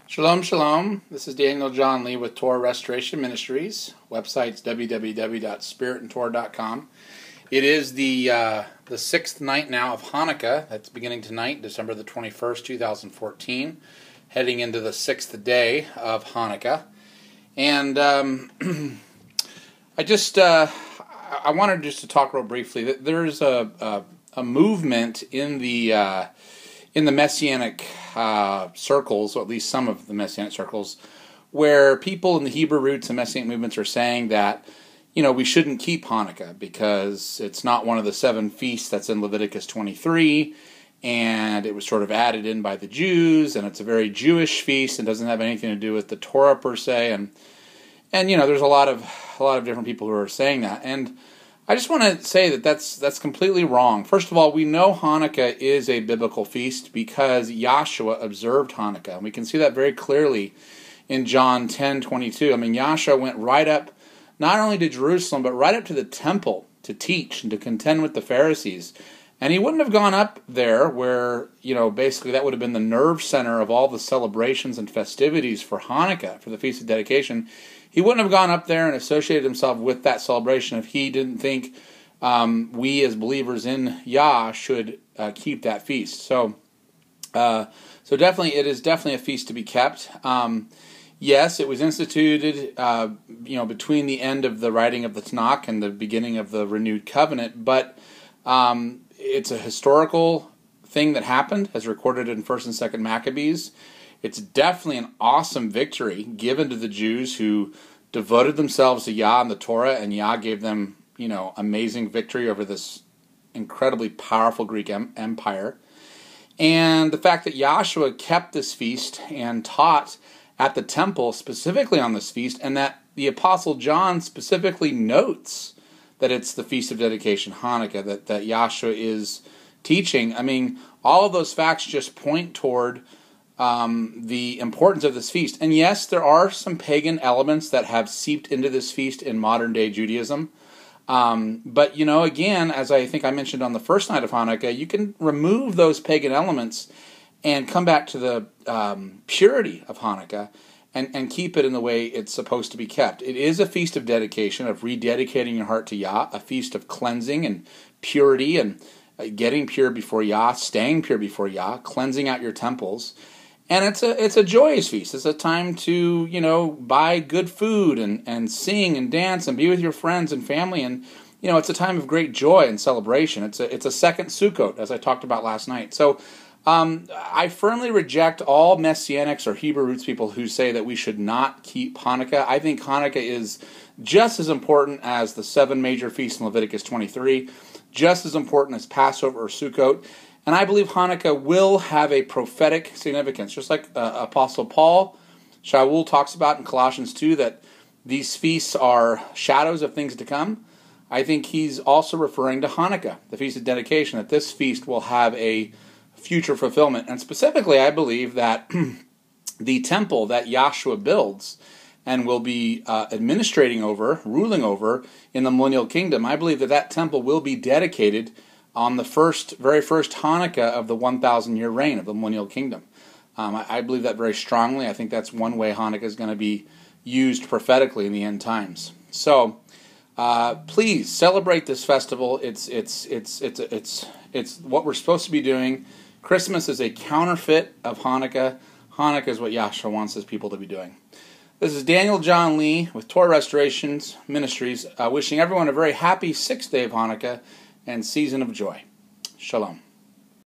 Shalom, shalom. This is Daniel John Lee with Torah Restoration Ministries. Website's www.spiritandtorah.com. It is the sixth night now of Hanukkah. That's beginning tonight, December the 21st, 2014. Heading into the sixth day of Hanukkah. And I wanted just to talk real briefly. There's a movement in the Messianic circles, or at least some of the Messianic circles, where people in the Hebrew roots and Messianic movements are saying that, we shouldn't keep Hanukkah because it's not one of the 7 feasts that's in Leviticus 23, and it was sort of added in by the Jews, and it's a very Jewish feast and doesn't have anything to do with the Torah per se, and there's a lot of different people who are saying that, and I just want to say that that's completely wrong. First of all, we know Hanukkah is a biblical feast because Yahshua observed Hanukkah. And we can see that very clearly in John 10:22. Yahshua went right up, not only to Jerusalem, but right up to the temple to teach and to contend with the Pharisees. And he wouldn't have gone up there where, basically that would have been the nerve center of all the celebrations and festivities for Hanukkah, for the Feast of Dedication. He wouldn't have gone up there and associated himself with that celebration if he didn't think we as believers in Yah should keep that feast. So definitely, it is definitely a feast to be kept. Yes, it was instituted, between the end of the writing of the Tanakh and the beginning of the renewed covenant, but it's a historical thing that happened, as recorded in 1st and 2nd Maccabees. It's definitely an awesome victory given to the Jews who devoted themselves to Yah and the Torah, and Yah gave them, amazing victory over this incredibly powerful Greek empire. And the fact that Yahshua kept this feast and taught at the temple specifically on this feast, and that the Apostle John specifically notes that it's the Feast of Dedication, Hanukkah, that Yahshua is teaching. All of those facts just point toward the importance of this feast. And yes, there are some pagan elements that have seeped into this feast in modern-day Judaism. But, again, as I think I mentioned on the first night of Hanukkah, you can remove those pagan elements and come back to the purity of Hanukkah and keep it in the way it's supposed to be kept. It is a feast of dedication, of rededicating your heart to Yah, a feast of cleansing and purity and getting pure before Yah, staying pure before Yah, cleansing out your temples. And it's a joyous feast. It's a time to, buy good food and sing and dance and be with your friends and family. And, it's a time of great joy and celebration. It's a second Sukkot, as I talked about last night. So I firmly reject all Messianics or Hebrew roots people who say that we should not keep Hanukkah. I think Hanukkah is just as important as the 7 major feasts in Leviticus 23, just as important as Passover or Sukkot. And I believe Hanukkah will have a prophetic significance, just like Apostle Paul, Shaul talks about in Colossians 2, that these feasts are shadows of things to come. I think he's also referring to Hanukkah, the Feast of Dedication, that this feast will have a future fulfillment. And specifically, I believe that the temple that Yahshua builds and will be ruling over in the millennial kingdom, I believe that temple will be dedicated on the very first Hanukkah of the 1,000-year reign of the millennial kingdom. I believe that very strongly. I think that's one way Hanukkah is going to be used prophetically in the end times. So, please celebrate this festival. It's what we're supposed to be doing. Christmas is a counterfeit of Hanukkah. Hanukkah is what Yahshua wants his people to be doing. This is Daniel John Lee with Torah Restoration Ministries, wishing everyone a very happy 6th day of Hanukkah and season of joy. Shalom.